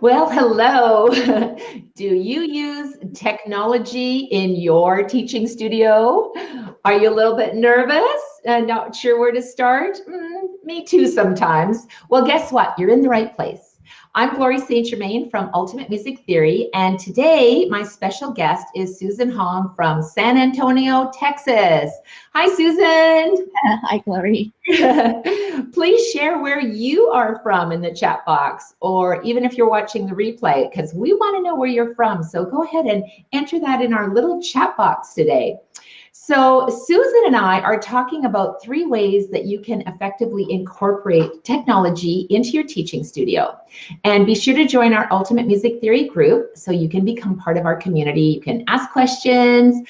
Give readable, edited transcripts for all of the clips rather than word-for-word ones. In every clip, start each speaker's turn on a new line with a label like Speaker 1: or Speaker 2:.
Speaker 1: Well, hello. Do you use technology in your teaching studio? Are you a little bit nervous and not sure where to start? Me too sometimes. Well, guess what? You're in the right place. I'm Glory St. Germain from Ultimate Music Theory, and today my special guest is Susan Hong from San Antonio, Texas. Hi, Susan.
Speaker 2: Hi, Glory.
Speaker 1: Please share where you are from in the chat box, or even if you're watching the replay, because we want to know where you're from. So go ahead and enter that in our little chat box today. So Susan and I are talking about 3 ways that you can effectively incorporate technology into your teaching studio. And be sure to join our Ultimate Music Theory group so you can become part of our community. You can ask questions,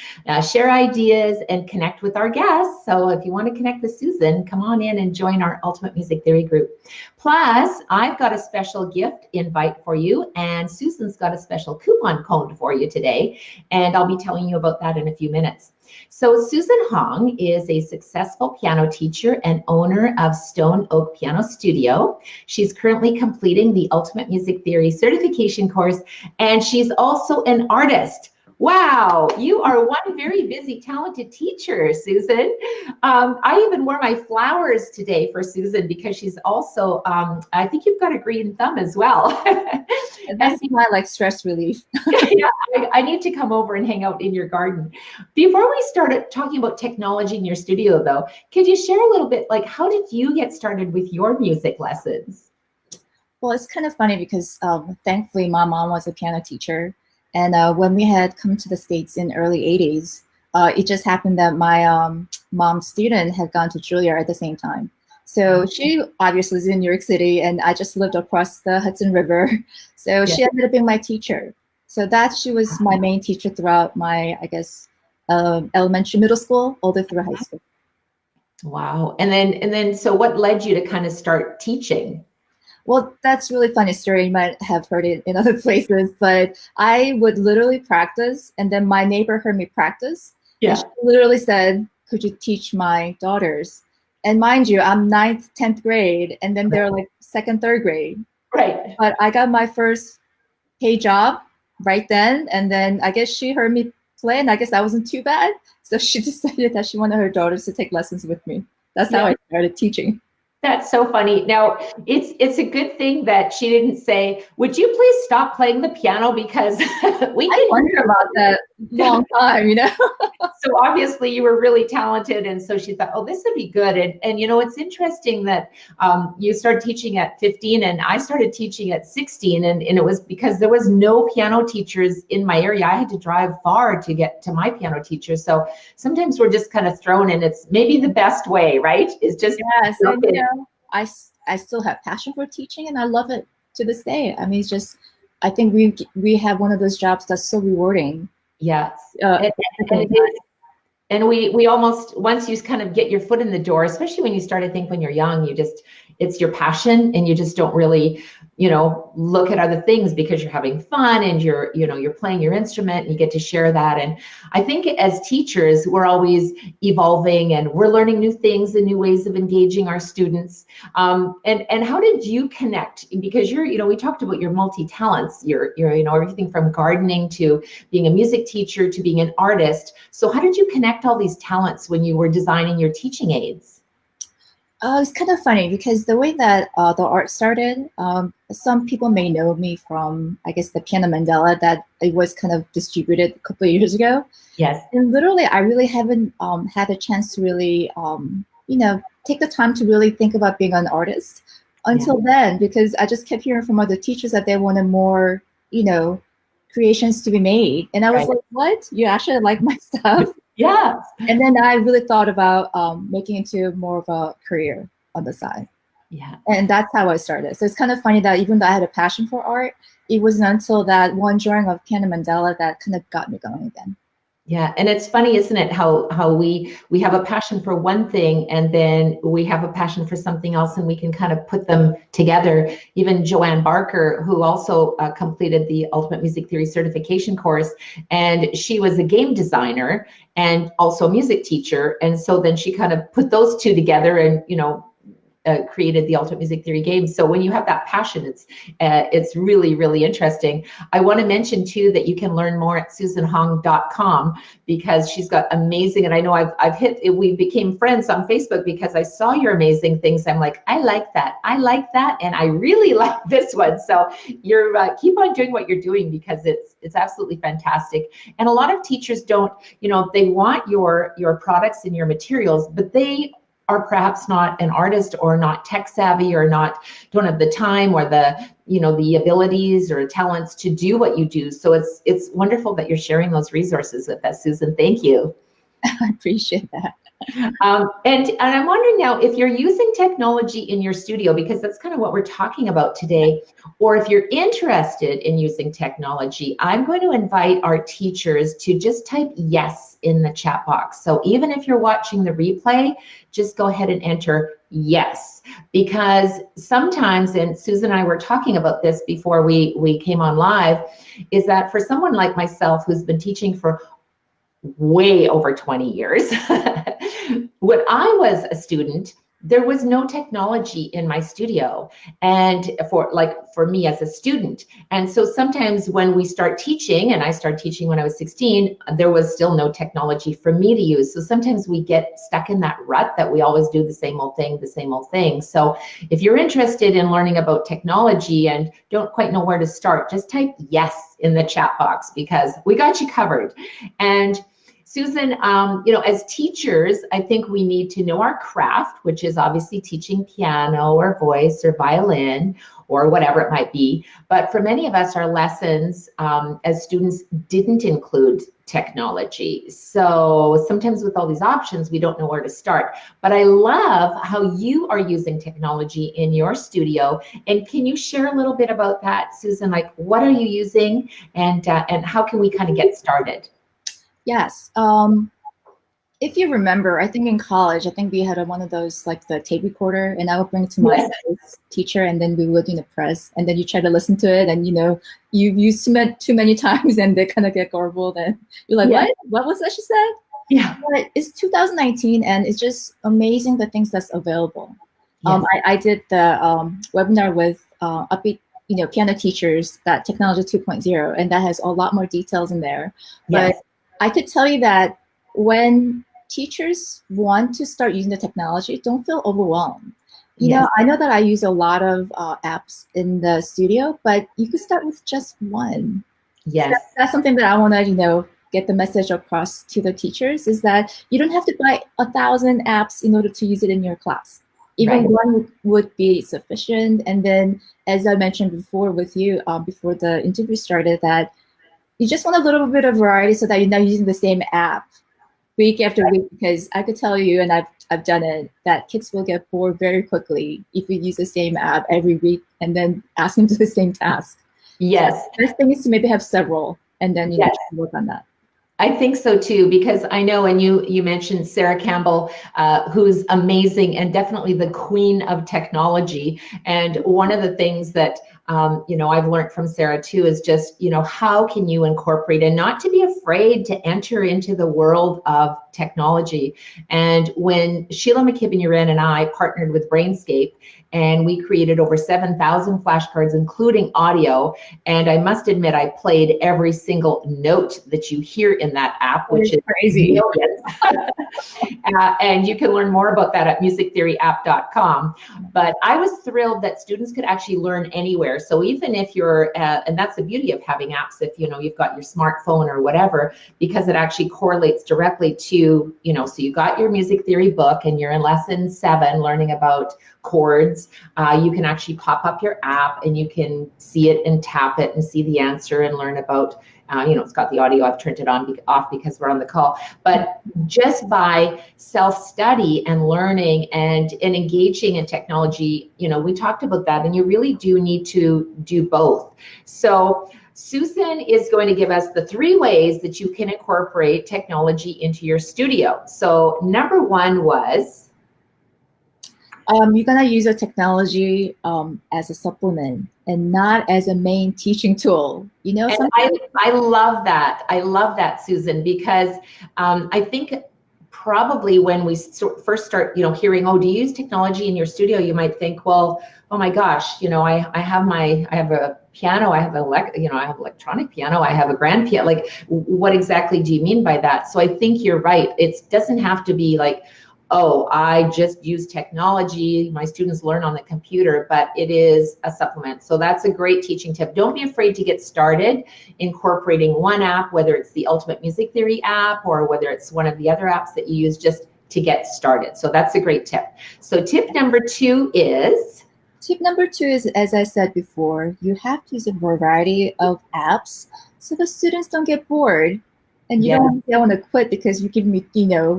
Speaker 1: share ideas, and connect with our guests. So if you want to connect with Susan, come on in and join our Ultimate Music Theory group. Plus, I've got a special gift invite for you, and Susan's got a special coupon code for you today, and I'll be telling you about that in a few minutes. So Susan Hong is a successful piano teacher and owner of Stone Oak Piano Studio. She's currently completing the Ultimate Music Theory certification course, and she's also an artist. Wow, you are one very busy, talented teacher, Susan. I even wore my flowers today for Susan because she's also, I think you've got a green thumb as well.
Speaker 2: And that's my stress relief.
Speaker 1: Yeah, I need to come over and hang out in your garden. Before we started talking about technology in your studio, though, could you share a little bit, how did you get started with your music lessons?
Speaker 2: Well, it's kind of funny because thankfully my mom was a piano teacher. And when we had come to the States in early 80s, it just happened that my mom's student had gone to Juilliard at the same time. So she obviously is in New York City, and I just lived across the Hudson River. So she ended up being my teacher. So she was my main teacher throughout my, elementary, middle school, all the way through high school.
Speaker 1: Wow. And then, so what led you to kind of start teaching?
Speaker 2: Well, that's a really funny story. You might have heard it in other places, but I would literally practice, and then my neighbor heard me practice. Yeah. And she literally said, "Could you teach my daughters?" And mind you, I'm 9th, 10th grade, and then they're like 2nd, 3rd grade.
Speaker 1: Right.
Speaker 2: But I got my first paid job right then, and then I guess she heard me play, and I guess that wasn't too bad. So she decided that she wanted her daughters to take lessons with me. That's how I started teaching.
Speaker 1: That's so funny. Now, it's a good thing that she didn't say, "Would you please stop playing the piano because we can
Speaker 2: wonder about that long time,
Speaker 1: So obviously you were really talented, and so she thought, oh, this would be good. And it's interesting that you started teaching at 15 and I started teaching at 16, and it was because there was no piano teachers in my area. I had to drive far to get to my piano teacher. So sometimes we're just kind of thrown in. It's maybe the best way, right? Is just
Speaker 2: I still have passion for teaching, and I love it to this day. I mean, it's just, I think we have one of those jobs that's so rewarding.
Speaker 1: Yes. And we almost, once you kind of get your foot in the door, especially when you start, I think when you're young, it's your passion, and you just don't really, look at other things because you're having fun and you're playing your instrument and you get to share that. And I think as teachers, we're always evolving and we're learning new things and new ways of engaging our students. And how did you connect? Because we talked about your multi-talents, your everything from gardening to being a music teacher to being an artist. So how did you connect all these talents when you were designing your teaching aids?
Speaker 2: It's kind of funny because the way that the art started, some people may know me from, I guess, the Piano Mandala that it was kind of distributed a couple of years ago.
Speaker 1: Yes.
Speaker 2: And literally, I really haven't had a chance to really, take the time to really think about being an artist until then, because I just kept hearing from other teachers that they wanted more, creations to be made. And I was like, what? You actually like my stuff?
Speaker 1: Yeah.
Speaker 2: And then I really thought about making it into more of a career on the side.
Speaker 1: Yeah.
Speaker 2: And that's how I started. So it's kind of funny that even though I had a passion for art, it wasn't until that one drawing of Piano Mandala that kind of got me going again.
Speaker 1: Yeah, and it's funny, isn't it, how we have a passion for one thing and then we have a passion for something else, and we can kind of put them together. Even Joanne Barker, who also completed the Ultimate Music Theory certification course, and she was a game designer and also a music teacher, and so then she kind of put those two together and created the Ultimate Music Theory games. So when you have that passion, it's really, really interesting. I want to mention too that you can learn more at susanhong.com, because she's got amazing, and I know we became friends on Facebook because I saw your amazing things. I'm like, I like that, and I really like this one. So you're keep on doing what you're doing, because it's absolutely fantastic. And a lot of teachers don't, they want your products and your materials, but they are perhaps not an artist, or not tech savvy, or don't have the time, or the abilities or talents to do what you do. So it's wonderful that you're sharing those resources with us, Susan. Thank you.
Speaker 2: I appreciate that.
Speaker 1: And I'm wondering now, if you're using technology in your studio, because that's kind of what we're talking about today, or if you're interested in using technology, I'm going to invite our teachers to just type yes in the chat box. So even if you're watching the replay, just go ahead and enter yes, because sometimes, and Susan and I were talking about this before we came on live, is that for someone like myself who's been teaching for way over 20 years, when I was a student, there was no technology in my studio, and for me as a student. And so sometimes when we start teaching, and I started teaching when I was 16, there was still no technology for me to use. So sometimes we get stuck in that rut that we always do the same old thing. So if you're interested in learning about technology and don't quite know where to start, just type yes in the chat box, because we got you covered. And Susan, as teachers, I think we need to know our craft, which is obviously teaching piano or voice or violin or whatever it might be. But for many of us, our lessons as students didn't include technology. So sometimes with all these options, we don't know where to start. But I love how you are using technology in your studio. And can you share a little bit about that, Susan? Like, what are you using, and how can we kind of get started?
Speaker 2: Yes. If you remember, I think in college, we had one of those, like the tape recorder, and I would bring it to my teacher, and then we would press, and then you try to listen to it, and you use too many times, and they kind of get garbled, and you're like, what was that she said?
Speaker 1: Yeah.
Speaker 2: But it's 2019, and it's just amazing the things that's available. Yes. I did the webinar with Upbeat, piano teachers, that Technology 2.0, and that has a lot more details in there. But I could tell you that when teachers want to start using the technology, don't feel overwhelmed. I know that I use a lot of apps in the studio, but you could start with just one.
Speaker 1: Yes.
Speaker 2: That's something that I want to, get the message across to the teachers, is that you don't have to buy 1,000 apps in order to use it in your class. Even one would be sufficient. And then, as I mentioned before with you, before the interview started, that you just want a little bit of variety, so that you're not using the same app week after week, because I could tell you, and I've done it, that kids will get bored very quickly if you use the same app every week and then ask them to do the same task.
Speaker 1: Yes.
Speaker 2: So the best thing is to maybe have several, and then work on that.
Speaker 1: I think so too, because I know, and you mentioned Sarah Campbell, who's amazing and definitely the queen of technology. And one of the things that I've learned from Sarah too is just, how can you incorporate, and not to be afraid to enter into the world of technology. And when Sheila McKibben-Uren and I partnered with Brainscape, and we created over 7,000 flashcards, including audio. And I must admit, I played every single note that you hear in that app, which is
Speaker 2: crazy.
Speaker 1: And you can learn more about that at musictheoryapp.com. But I was thrilled that students could actually learn anywhere. So even if you're, and that's the beauty of having apps, if you've got your smartphone or whatever, because it actually correlates directly to, so you got your music theory book and you're in lesson 7 learning about chords. You can actually pop up your app and you can see it and tap it and see the answer and learn about, it's got the audio. I've turned it off because we're on the call. But just by self-study and learning and engaging in technology, we talked about that, and you really do need to do both. So Susan is going to give us the 3 ways that you can incorporate technology into your studio. So number 1 was,
Speaker 2: you're gonna use a technology as a supplement and not as a main teaching tool.
Speaker 1: And I love that. I love that, Susan, because I think probably when we first start, hearing, oh, do you use technology in your studio? You might think, well, oh my gosh, I have a piano, I have I have electronic piano, I have a grand piano. Like, what exactly do you mean by that? So I think you're right. It doesn't have to be like, oh, I just use technology, my students learn on the computer, but it is a supplement. So that's a great teaching tip. Don't be afraid to get started incorporating one app, whether it's the Ultimate Music Theory app or whether it's one of the other apps that you use just to get started. So that's a great tip. So tip number 2 is?
Speaker 2: Tip number 2 is, as I said before, you have to use a variety of apps so the students don't get bored. And you don't want to quit because you give me,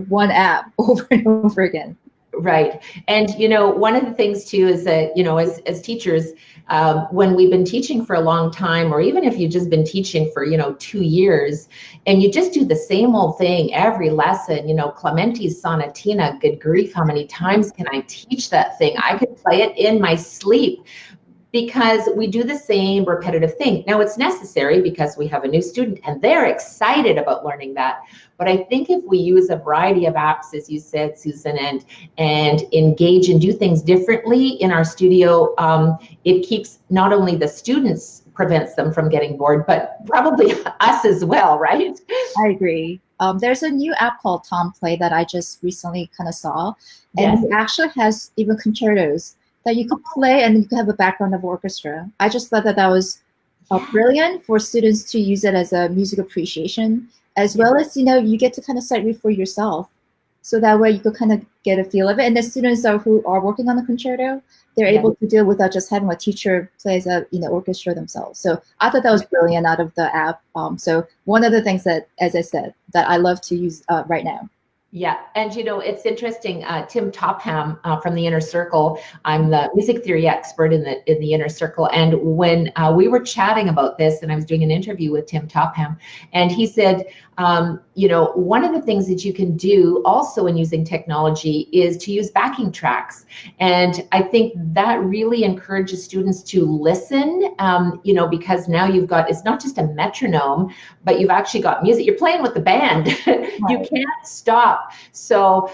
Speaker 2: one app over and over again.
Speaker 1: Right. And, one of the things too is that, as teachers, when we've been teaching for a long time, or even if you've just been teaching for, 2 years, and you just do the same old thing every lesson, Clementi's Sonatina, good grief, how many times can I teach that thing? I could play it in my sleep, because we do the same repetitive thing. Now, it's necessary because we have a new student and they're excited about learning that. But I think if we use a variety of apps, as you said, Susan, and engage and do things differently in our studio, it keeps not only the students, prevents them from getting bored, but probably us as well, right?
Speaker 2: I agree. There's a new app called Tom Play that I just recently kind of saw. And it actually has even concertos that you could play and you could have a background of orchestra. I just thought that was brilliant for students to use it as a music appreciation, as well as, you get to kind of sight read for yourself. So that way you could kind of get a feel of it. And the students who are working on the concerto, they're able to do it without just having a teacher play as a orchestra themselves. So I thought that was brilliant out of the app. So one of the things that, as I said, that I love to use right now.
Speaker 1: Yeah, and it's interesting. Tim Topham from the Inner Circle. I'm the music theory expert in the Inner Circle, and when we were chatting about this, and I was doing an interview with Tim Topham, and he said, one of the things that you can do also in using technology is to use backing tracks, and I think that really encourages students to listen. Because now it's not just a metronome, but you've actually got music. You're playing with the band. You can't stop. So,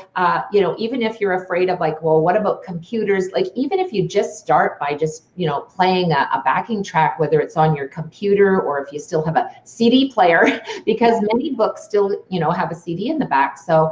Speaker 1: even if you're afraid of like, well, what about computers? Like, even if you just start by just, playing a backing track, whether it's on your computer or if you still have a CD player, because many books still, have a CD in the back. So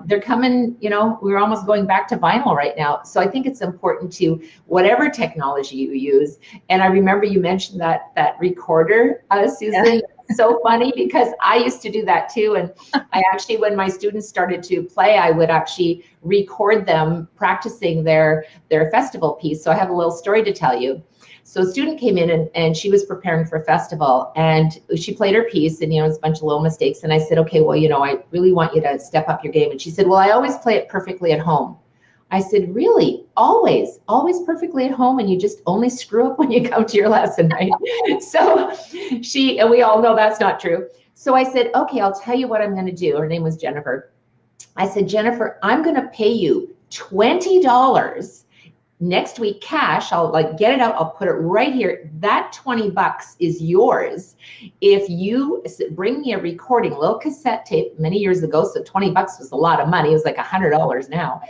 Speaker 1: they're coming, we're almost going back to vinyl right now. So I think it's important to whatever technology you use. And I remember you mentioned that recorder, Susan. Yeah. So funny because I used to do that too. And I actually, when my students started to play, I would actually record them practicing their festival piece. So I have a little story to tell you. So a student came in and she was preparing for a festival and she played her piece and, it was a bunch of little mistakes. And I said, okay, well, I really want you to step up your game. And she said, well, I always play it perfectly at home. I said, really? Always perfectly at home, and you just only screw up when you come to your lesson, right? So and we all know that's not true. So I said, okay, I'll tell you what I'm going to do. Her name was Jennifer. I said, Jennifer, I'm going to pay you $20 next week cash. I'll get it out. I'll put it right here. That $20 is yours. If you bring me a recording, a little cassette tape many years ago, so $20 was a lot of money. It was like $100 now.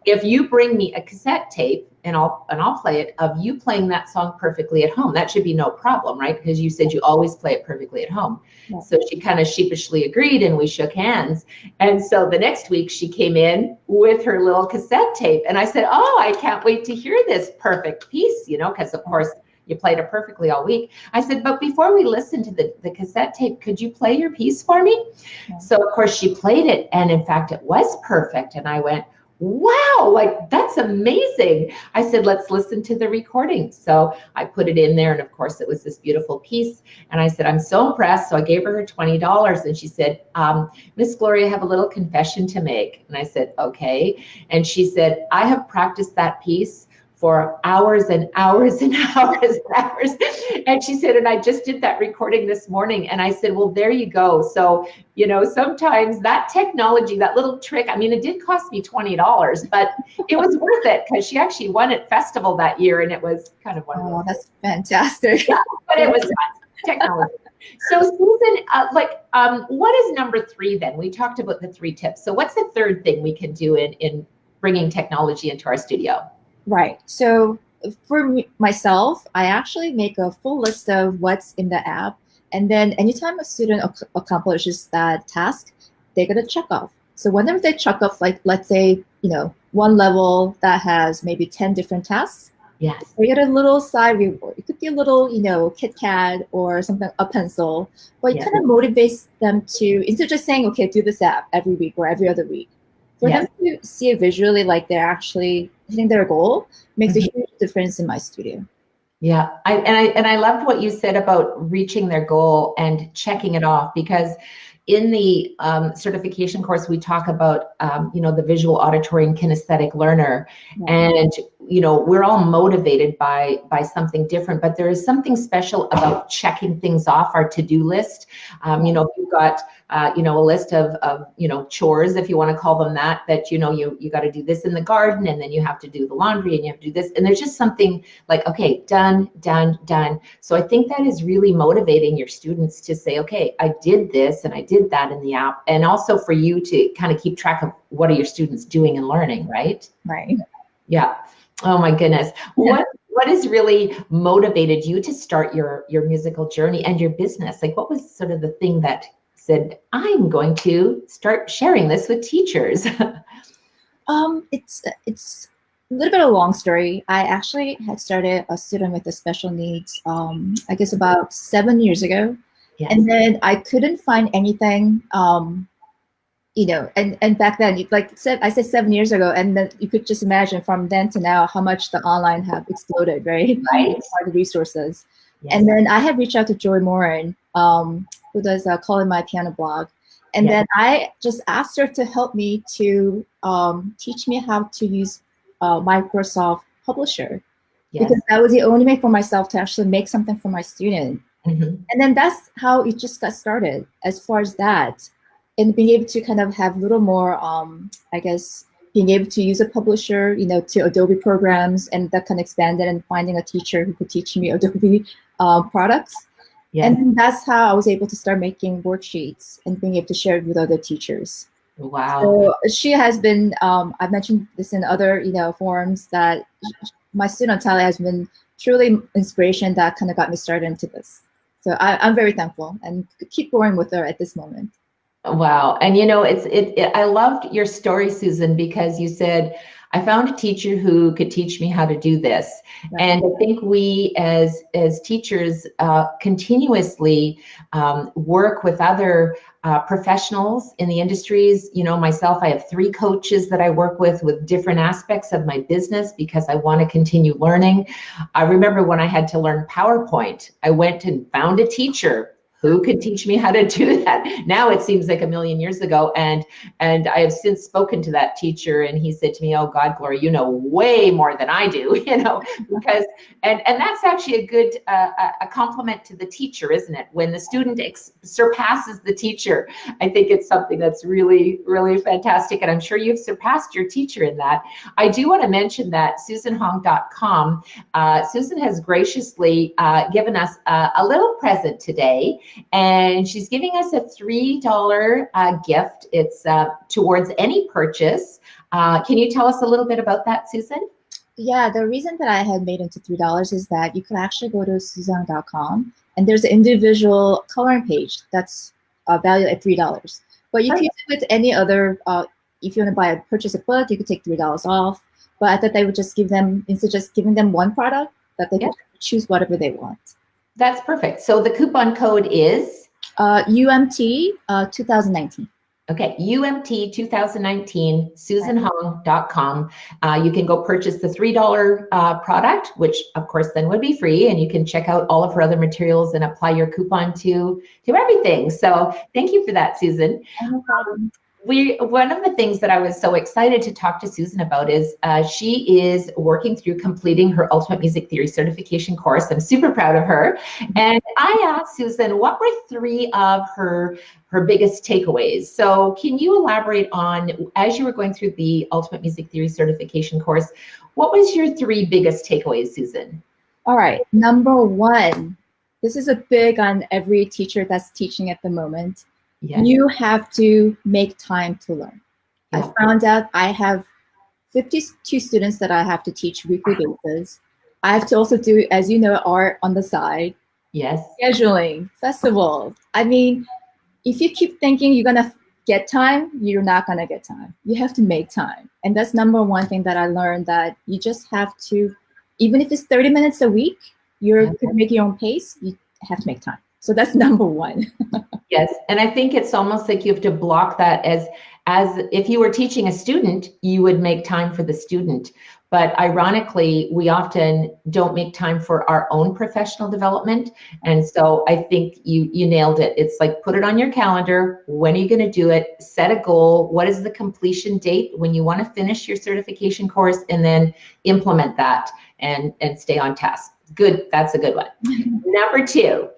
Speaker 1: If you bring me a cassette tape and I'll play it of you playing that song perfectly at home, that should be no problem, right? Because you said you always play it perfectly at home. Yeah. So she kind of sheepishly agreed and we shook hands. And so the next week she came in with her little cassette tape and I said, oh, I can't wait to hear this perfect piece, because of course you played it perfectly all week. I said, but before we listen to the cassette tape, could you play your piece for me? Yeah. So of course she played it and in fact it was perfect. And I went, wow, that's amazing. I said, let's listen to the recording. So I put it in there and of course it was this beautiful piece. And I said, I'm so impressed. So I gave her $20 and she said, Miss Gloria, I have a little confession to make. And I said, okay. And she said, I have practiced that piece for hours and hours and hours and hours. And she said, and I just did that recording this morning. And I said, well, there you go. So, sometimes that technology, that little trick, it did cost me $20, but it was worth it because she actually won at festival that year. And it was kind of one of those.
Speaker 2: Oh, that's fantastic.
Speaker 1: Yeah, but it was fun. Technology. So Susan, what is number 3 then? We talked about the 3 tips. So what's the third thing we can do in bringing technology into our studio?
Speaker 2: Right. So for myself, I actually make a full list of what's in the app. And then anytime a student accomplishes that task, they get a check off. So whenever they check off, like, let's say, one level that has maybe 10 different tasks,
Speaker 1: Yes.
Speaker 2: they get a little side reward. It could be a little, Kit Kat or something, a pencil, but it kind of motivates them to, instead of just saying, okay, do this app every week or every other week, for them to see it visually, like they're actually hitting their goal, makes a huge difference in my studio.
Speaker 1: Yeah, I loved what you said about reaching their goal and checking it off, because in the certification course, we talk about, the visual, auditory, and kinesthetic learner. And, we're all motivated by something different, but there is something special about checking things off our to-do list. If you've got, a list of chores, if you want to call them that, you got to do this in the garden, and then you have to do the laundry, and you have to do this. And there's just something like, okay, done, done, done. So I think that is really motivating your students to say, okay, I did this and I did that in the app. And also for you to kind of keep track of what are your students doing and learning, right?
Speaker 2: Right.
Speaker 1: Yeah. Oh my goodness. What has really motivated you to start your musical journey and your business? Like, what was sort of the thing that said, I'm going to start sharing this with teachers?
Speaker 2: It's a little bit of a long story. I actually had started a student with the special needs, I guess about 7 years ago. Yes. And then I couldn't find anything, and back then, like I said 7 years ago, and then you could just imagine from then to now how much the online have exploded, right? Right. The resources. Yes. And then I had reached out to Joy Morin, who does Calling My Piano blog. And then I just asked her to help me to teach me how to use Microsoft Publisher, because that was the only way for myself to actually make something for my student. And then that's how it just got started as far as that. And being able to kind of have a little more, I guess, being able to use a publisher, to Adobe programs, and that kind of expanded, and finding a teacher who could teach me Adobe products. And then that's how I was able to start making worksheets and being able to share it with other teachers.
Speaker 1: Wow.
Speaker 2: So she has been, I've mentioned this in other, forums, that my student Talia has been truly inspiration that kind of got me started into this. So I'm very thankful and keep going with her at this moment.
Speaker 1: Wow. And I loved your story, Susan, because you said, I found a teacher who could teach me how to do this. Right. And I think we as teachers continuously work with other professionals in the industries. Myself, I have 3 coaches that I work with different aspects of my business because I want to continue learning. I remember when I had to learn PowerPoint, I went and found a teacher who could teach me how to do that. Now it seems like a million years ago. And I have since spoken to that teacher, and he said to me, oh God, Gloria, you know way more than I do, because, and that's actually a good, a compliment to the teacher, isn't it? When the student surpasses the teacher, I think it's something that's really, really fantastic. And I'm sure you've surpassed your teacher in that. I do want to mention that SusanHong.com, Susan has graciously given us a little present today. And she's giving us a $3 gift. It's towards any purchase. Can you tell us a little bit about that, Susan?
Speaker 2: Yeah, the reason that I had made it to $3 is that you can actually go to SusanHong.com, and there's an individual coloring page that's valued at $3. But you can use it with any other, if you want to purchase a book, you could take $3 off. But I thought they would just give them, instead of just giving them one product, that they could choose whatever they want.
Speaker 1: That's perfect. So the coupon code is?
Speaker 2: UMT 2019.
Speaker 1: Okay, UMT 2019, SusanHong.com. You can go purchase the $3 product, which of course then would be free, and you can check out all of her other materials and apply your coupon to everything. So thank you for that, Susan.
Speaker 2: No problem.
Speaker 1: One of the things that I was so excited to talk to Susan about is she is working through completing her Ultimate Music Theory certification course. I'm super proud of her. And I asked Susan, what were 3 of her biggest takeaways? So can you elaborate on, as you were going through the Ultimate Music Theory certification course, what was your 3 biggest takeaways, Susan?
Speaker 2: All right. Number 1, this is a big on every teacher that's teaching at the moment.
Speaker 1: Yes.
Speaker 2: You have to make time to learn.
Speaker 1: Yeah.
Speaker 2: I found out I have 52 students that I have to teach weekly basis. I have to also do, as you know, art on the side.
Speaker 1: Yes.
Speaker 2: Scheduling, festivals. I mean, if you keep thinking you're gonna get time, you're not gonna get time. You have to make time. And that's number one thing that I learned, that you just have to, even if it's 30 minutes a week, you could make your own pace, you have to make time. So that's number one.
Speaker 1: Yes, and I think it's almost like you have to block that as if you were teaching a student, you would make time for the student. But ironically, we often don't make time for our own professional development. And so I think you nailed it. It's like, put it on your calendar. When are you going to do it? Set a goal. What is the completion date when you want to finish your certification course, and then implement that and stay on task. Good. That's a good one. Number two.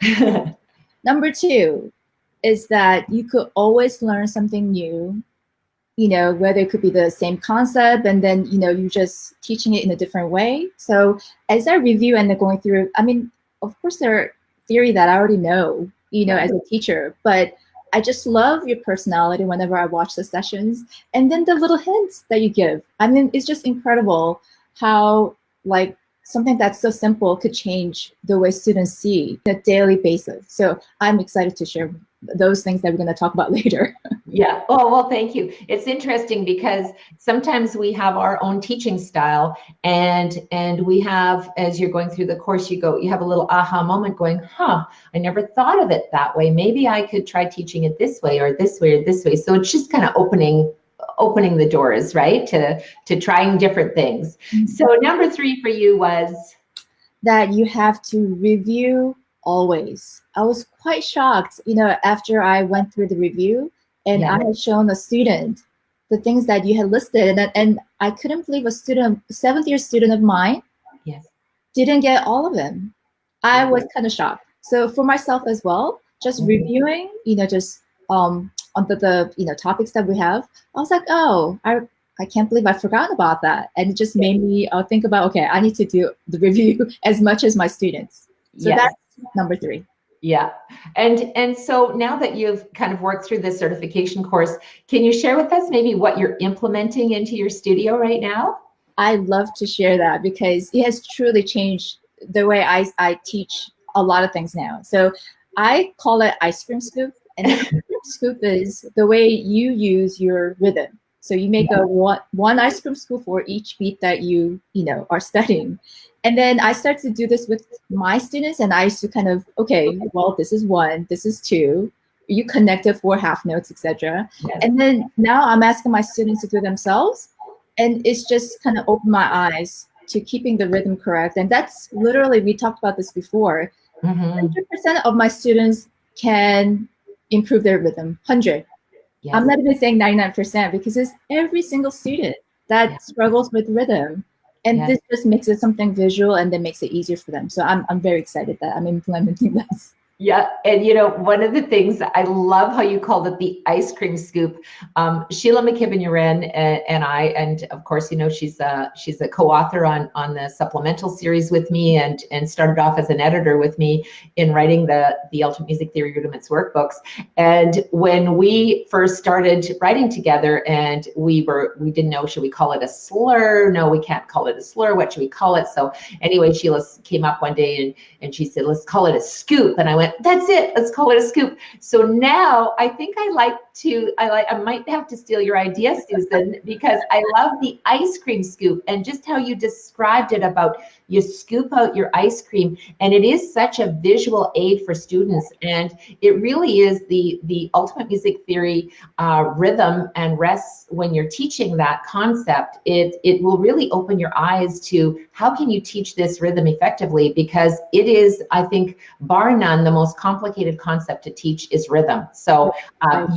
Speaker 2: Number two is that you could always learn something new, you know, whether it could be the same concept and then, you know, you're just teaching it in a different way. So as I review and going through, I mean, of course there are theory that I already know, you know, as a teacher, but I just love your personality whenever I watch the sessions, and then the little hints that you give. I mean, it's just incredible how like something that's so simple could change the way students see on a daily basis. So I'm excited to share those things that we're going to talk about later.
Speaker 1: Yeah. Oh, well, thank you. It's interesting because sometimes we have our own teaching style, and we have, as you're going through the course, you have a little aha moment going, I never thought of it that way. Maybe I could try teaching it this way or this way or this way. So it's just kind of opening the doors, right, to trying different things. Mm-hmm. So number three for you was
Speaker 2: that you have to review always. I was quite shocked, you know, after I went through the review and I had shown a student the things that you had listed, and I couldn't believe a student, seventh year student of mine, didn't get all of them. I was kind of shocked. So for myself as well, just reviewing, you know, just on the you know, topics that we have, I was like, oh, I can't believe I forgot about that. And it just made me think about, okay, I need to do the review as much as my students. So that's number three.
Speaker 1: Yeah. And so now that you've kind of worked through this certification course, can you share with us maybe what you're implementing into your studio right now?
Speaker 2: I love to share that because it has truly changed the way I teach a lot of things now. So I call it ice cream scoop. And ice cream scoop is the way you use your rhythm. So you make one ice cream scoop for each beat that you know, are studying. And then I started to do this with my students, and I used to kind of, okay, well, this is one, this is two. You connect it for half notes, etc. And then now I'm asking my students to do it themselves, and it's just kind of opened my eyes to keeping the rhythm correct. And that's literally, we talked about this before. 100% of my students can improve their rhythm. 100. I'm not even saying 99% because it's every single student that struggles with rhythm. And this just makes it something visual, and then makes it easier for them. So I'm very excited that I'm implementing this.
Speaker 1: Yeah, and you know, one of the things, I love how you called it the ice cream scoop. Sheila McKibben-Uren and I, and of course, you know, she's a co-author on the supplemental series with me, and started off as an editor with me in writing the Ultimate Music Theory Rudiments workbooks. And when we first started writing together, and we didn't know, should we call it a slur? No, we can't call it a slur. What should we call it? So anyway, Sheila came up one day and she said, let's call it a scoop. And I went, that's it, let's call it a scoop. So now I think I might have to steal your idea, Susan, because I love the ice cream scoop, and just how you described it about you scoop out your ice cream, and it is such a visual aid for students, and it really is the ultimate music theory rhythm and rest. When you're teaching that concept, it will really open your eyes to how can you teach this rhythm effectively, because it is, I think, bar none, the most complicated concept to teach is rhythm. So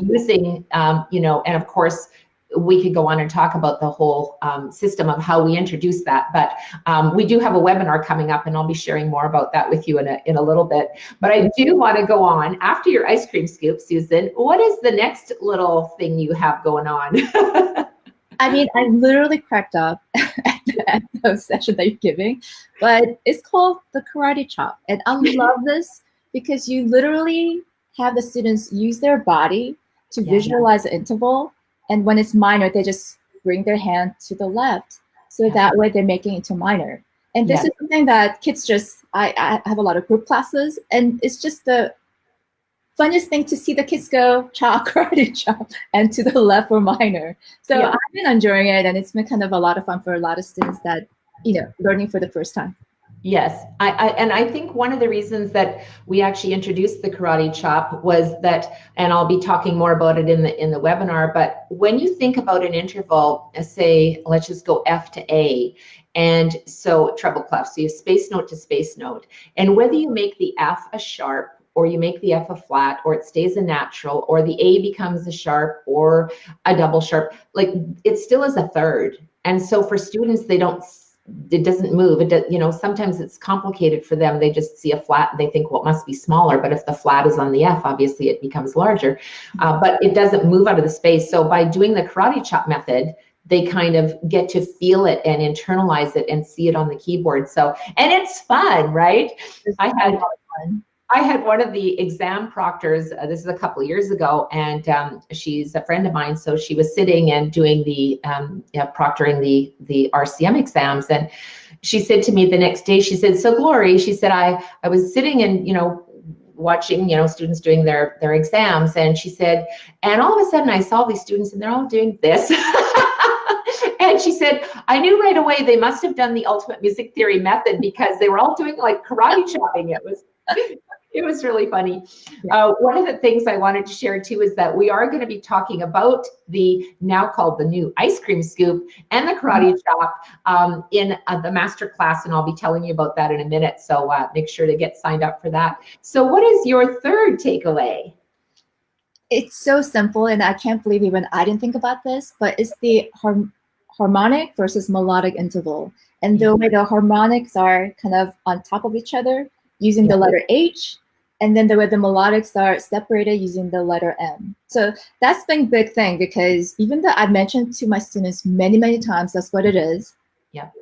Speaker 1: using, you know, and of course, we could go on and talk about the whole system of how we introduce that, but we do have a webinar coming up, and I'll be sharing more about that with you in a little bit. But I do want to go on after your ice cream scoop, Susan. What is the next little thing you have going on?
Speaker 2: I mean, I literally cracked up at the session that you're giving, but it's called the karate chop, and I love this because you literally have the students use their body to visualize the interval. And when it's minor, they just bring their hand to the left. So that way they're making it to minor. And this is something that kids just, I have a lot of group classes, and it's just the funniest thing to see the kids go chop, karate chop, and to the left for minor. So I've been enjoying it, and it's been kind of a lot of fun for a lot of students that, learning for the first time.
Speaker 1: Yes, I think one of the reasons that we actually introduced the karate chop was that, and I'll be talking more about it in the webinar, but when you think about an interval, say, let's just go F to A, and so treble clef, so you have space note to space note, and whether you make the F a sharp, or you make the F a flat, or it stays a natural, or the A becomes a sharp or a double sharp, like it still is a third. And so for students, it doesn't move. Sometimes it's complicated for them. They just see a flat and they think, well, it must be smaller. But if the flat is on the F, obviously it becomes larger, but it doesn't move out of the space. So by doing the karate chop method, they kind of get to feel it and internalize it and see it on the keyboard. So, and it's fun, right? I had one of the exam proctors, this is a couple of years ago, and she's a friend of mine. So she was sitting and doing the proctoring the RCM exams. And she said to me the next day, she said, so Glory, she said, I was sitting and, watching, students doing their exams. And she said, and all of a sudden I saw these students and they're all doing this. And she said, I knew right away they must have done the ultimate music theory method because they were all doing like karate chopping. It was really funny. One of the things I wanted to share too is that we are going to be talking about the now called the new ice cream scoop and the karate chop in the Masterclass, and I'll be telling you about that in a minute. So make sure to get signed up for that. So what is your third takeaway?
Speaker 2: It's so simple, and I can't believe even I didn't think about this, but it's the harmonic versus melodic interval. And the way the harmonics are kind of on top of each other using the letter H, and then the way the melodics are separated using the letter M. So that's been a big thing, because even though I've mentioned to my students many, many times that's what it is,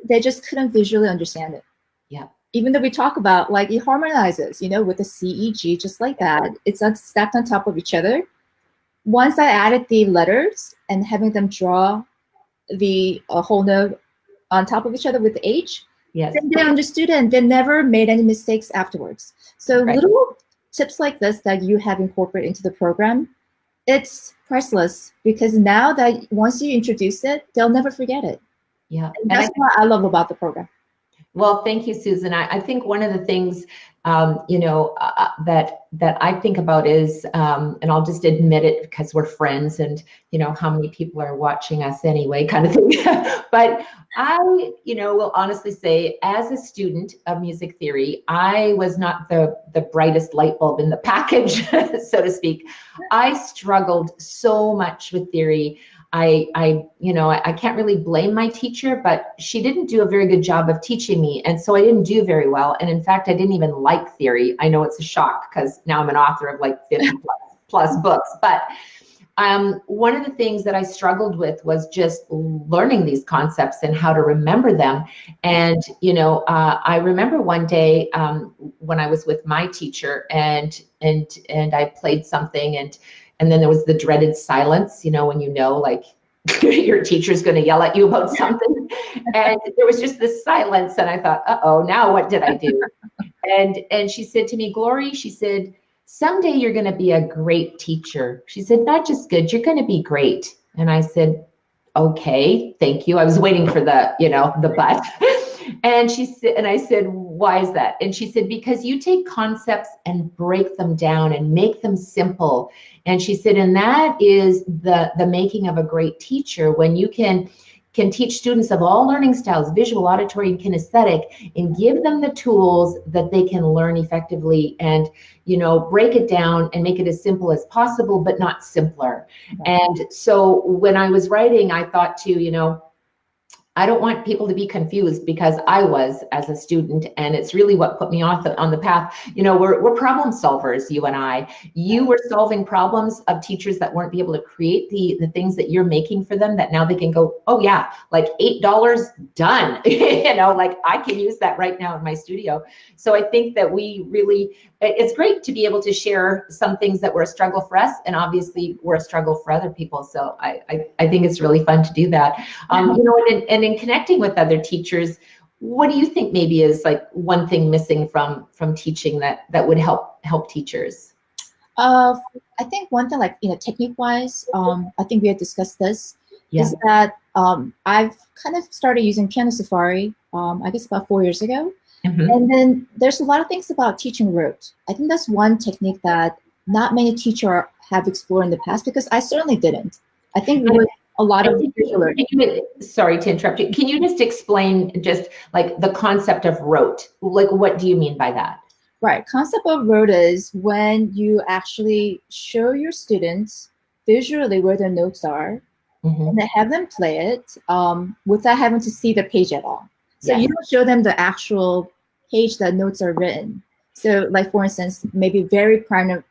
Speaker 2: they just couldn't visually understand it. Even though we talk about like it harmonizes, with the C, E, G, just like that. It's stacked on top of each other. Once I added the letters and having them draw the whole note on top of each other with the H, then they understood it and they never made any mistakes afterwards. So little tips like this that you have incorporated into the program, it's priceless, because now that once you introduce it, they'll never forget it. And that's what I love about the program.
Speaker 1: Well, thank you, Susan. I think one of the things, that I think about is, and I'll just admit it because we're friends and, how many people are watching us anyway, kind of thing. But I, will honestly say, as a student of music theory, I was not the brightest light bulb in the package, so to speak. I struggled so much with theory. I can't really blame my teacher, but she didn't do a very good job of teaching me. And so I didn't do very well. And in fact, I didn't even like theory. I know it's a shock because now I'm an author of like 50 plus books. But one of the things that I struggled with was just learning these concepts and how to remember them. And, I remember one day when I was with my teacher and I played something, and then there was the dreaded silence, when like your teacher's going to yell at you about something. And there was just this silence. And I thought, uh-oh, now what did I do? And she said to me, Glory, she said, someday you're going to be a great teacher. She said, not just good, you're going to be great. And I said, okay, thank you. I was waiting for the but. And she said, and I said, why is that? And she said, because you take concepts and break them down and make them simple. And she said, and that is the making of a great teacher, when you can teach students of all learning styles, visual, auditory, and kinesthetic, and give them the tools that they can learn effectively, and break it down and make it as simple as possible, but not simpler. And so when I was writing, I thought too, I don't want people to be confused, because I was as a student, and it's really what put me on the path. You know, we're problem solvers, you and I. You were solving problems of teachers that weren't be able to create the things that you're making for them, that now they can go, oh yeah, like $8 done. You know, like I can use that right now in my studio. So I think that we really, it's great to be able to share some things that were a struggle for us, and obviously were a struggle for other people. So I think it's really fun to do that. You know, and in connecting with other teachers, what do you think maybe is like one thing missing from teaching that would help teachers?
Speaker 2: I think one thing, like, technique wise, I think we had discussed this,
Speaker 1: Yeah.
Speaker 2: is that I've kind of started using Piano Safari, I guess about 4 years ago.
Speaker 1: Mhm.
Speaker 2: And then there's a lot of things about teaching rote. I think that's one technique that not many teachers have explored in the past, because I certainly didn't. I think with a lot of visual learning.
Speaker 1: Sorry to interrupt you. Can you just explain just like the concept of rote? Like, what do you mean by that?
Speaker 2: Right. Concept of rote is when you actually show your students visually where their notes are,
Speaker 1: Mhm.
Speaker 2: and then have them play it without having to see the page at all. So
Speaker 1: Yes.
Speaker 2: you don't show them the actual page that notes are written. So, like, for instance, maybe very primer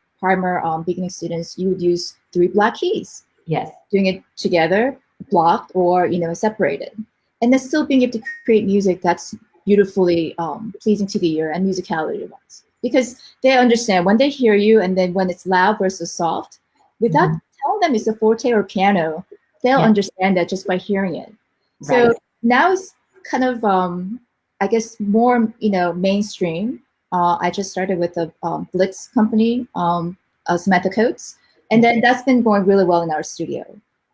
Speaker 2: beginning students, you would use 3 block keys.
Speaker 1: Yes.
Speaker 2: Doing it together, blocked, or separated, and then still being able to create music that's beautifully pleasing to the ear and musicality wise, because they understand when they hear you, and then when it's loud versus soft, without telling them it's a forte or piano, they'll understand that just by hearing it. So
Speaker 1: Right.
Speaker 2: now it's kind of I guess more mainstream. I just started with a Blitz company, Samantha Coates. And then that's been going really well in our studio.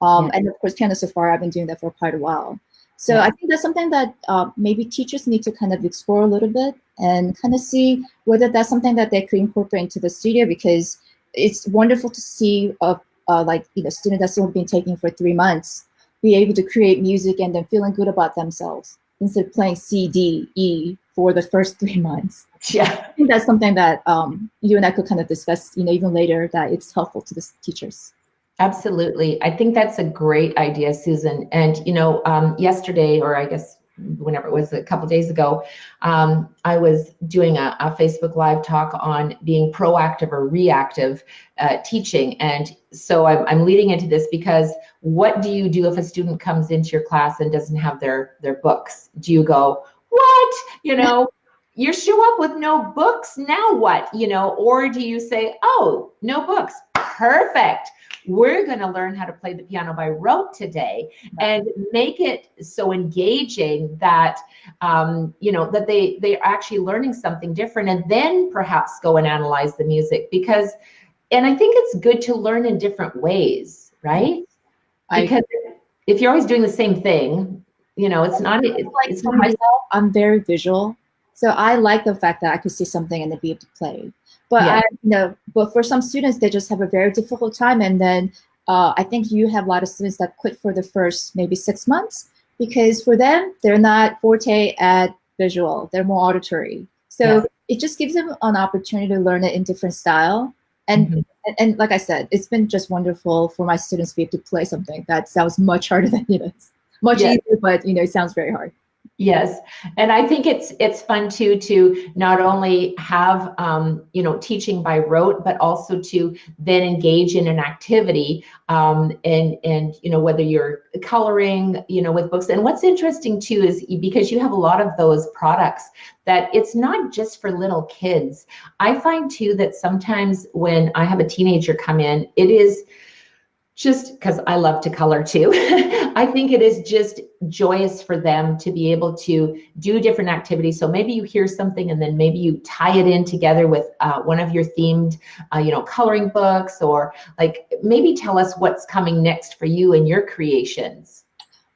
Speaker 2: And of course, Piano Safari, I've been doing that for quite a while. So I think that's something that maybe teachers need to kind of explore a little bit, and kind of see whether that's something that they could incorporate into the studio, because it's wonderful to see like, student that's only been taking for 3 months be able to create music and then feeling good about themselves, instead of playing C, D, E for the first 3 months.
Speaker 1: Yeah.
Speaker 2: I think that's something that you and I could kind of discuss, even later, that it's helpful to the teachers.
Speaker 1: Absolutely. I think that's a great idea, Susan. And, yesterday, or I guess whenever it was, a couple of days ago, I was doing a Facebook Live talk on being proactive or reactive teaching. And so I'm leading into this, because what do you do if a student comes into your class and doesn't have their books? Do you go, what? You show up with no books, now what? Or do you say, oh, no books, perfect. We're going to learn how to play the piano by rote today, and make it so engaging that, that they're actually learning something different, and then perhaps go and analyze the music, and I think it's good to learn in different ways, right? Because if you're always doing the same thing, it's not.
Speaker 2: It's for myself, I'm very visual. So I like the fact that I could see something and then be able to play. But but for some students, they just have a very difficult time. And then I think you have a lot of students that quit for the first maybe 6 months, because for them, they're not forte at visual, they're more auditory. So it just gives them an opportunity to learn it in different style. And and like I said, it's been just wonderful for my students to be able to play something that sounds much harder than it is. Much easier, but it sounds very hard.
Speaker 1: Yes, and I think it's fun too to not only have teaching by rote, but also to then engage in an activity, and whether you're coloring with books. And what's interesting too is, because you have a lot of those products, that it's not just for little kids. I find too that sometimes when I have a teenager come in, it is just because I love to color too. I think it is just joyous for them to be able to do different activities. So maybe you hear something, and then maybe you tie it in together with one of your themed, coloring books, or like maybe tell us what's coming next for you and your creations.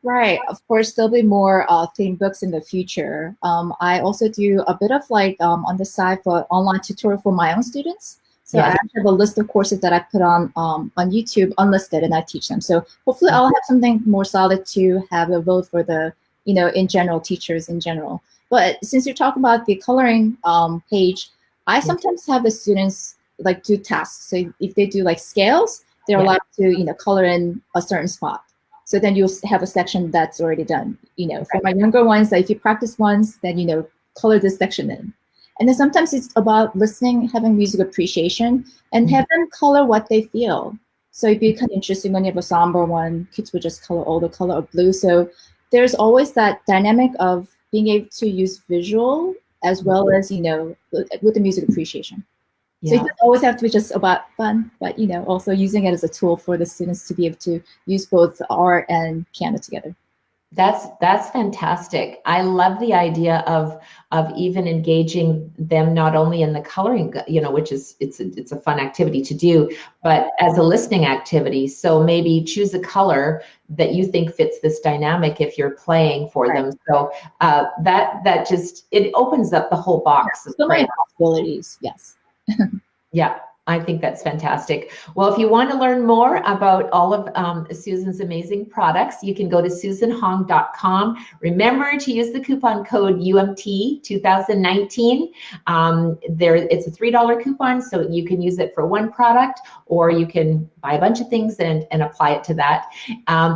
Speaker 2: Right. Of course, there'll be more themed books in the future. I also do a bit of like on the side for online tutorial for my own students. So I actually have a list of courses that I put on YouTube unlisted, and I teach them. So hopefully I'll have something more solid to have a vote for the, in general, teachers in general. But since you're talking about the coloring page, I sometimes have the students like do tasks. So if they do like scales, they're allowed to, color in a certain spot. So then you'll have a section that's already done. For my younger ones, if you practice once, then, color this section in. And then sometimes it's about listening, having music appreciation, and have them color what they feel. So it'd be kind of interesting when you have a somber one, kids would just color all the color of blue. So there's always that dynamic of being able to use visual as well as, with the music appreciation. So it doesn't always have to be just about fun, but, also using it as a tool for the students to be able to use both art and piano together.
Speaker 1: That's fantastic. I love the idea of even engaging them not only in the coloring, which is it's a fun activity to do, but as a listening activity. So maybe choose a color that you think fits this dynamic if you're playing for them. So that just, it opens up the whole box.
Speaker 2: So many possibilities. Yes.
Speaker 1: Yeah. I think that's fantastic. Well, if you want to learn more about all of Susan's amazing products, you can go to susanhong.com. Remember to use the coupon code UMT 2019. It's a $3 coupon, so you can use it for one product, or you can buy a bunch of things and apply it to that.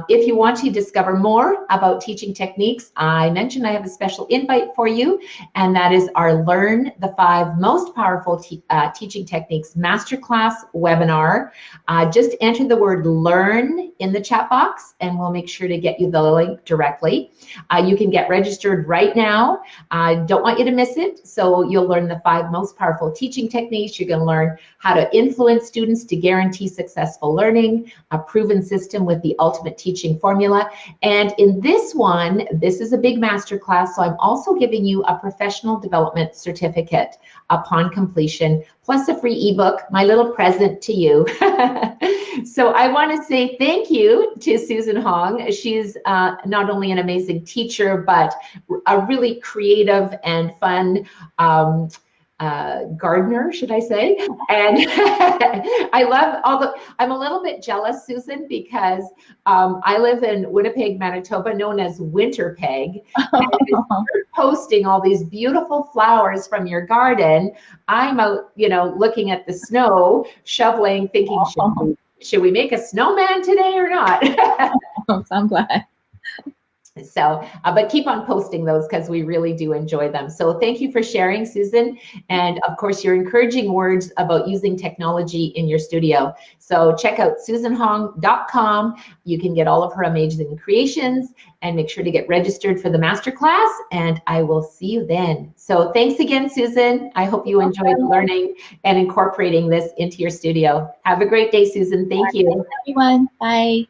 Speaker 1: If you want to discover more about teaching techniques, I mentioned I have a special invite for you, and that is our Learn the 5 Most Powerful Teaching Techniques Masterclass webinar. Just enter the word learn in the chat box and we'll make sure to get you the link directly. You can get registered right now. I don't want you to miss it. So you'll learn the 5 most powerful teaching techniques. You're going to learn how to influence students to guarantee successful learning, a proven system with the ultimate teaching formula. And in this one, this is a big masterclass, so I'm also giving you a professional development certificate upon completion, plus a free ebook, my little present to you. So I want to say thank you to Susan Hong. She's not only an amazing teacher, but a really creative and fun gardener, should I say? And I love I'm a little bit jealous, Susan, because I live in Winnipeg, Manitoba, known as Winterpeg. And you're posting all these beautiful flowers from your garden. I'm out, looking at the snow, shoveling, thinking, should we make a snowman today or not?
Speaker 2: I'm glad.
Speaker 1: So, but keep on posting those because we really do enjoy them. So thank you for sharing, Susan. And of course, your encouraging words about using technology in your studio. So check out susanhong.com. You can get all of her amazing creations and make sure to get registered for the masterclass. And I will see you then. So thanks again, Susan. I hope you enjoyed learning and incorporating this into your studio. Have a great day, Susan. Thank you.
Speaker 2: Everyone. Bye.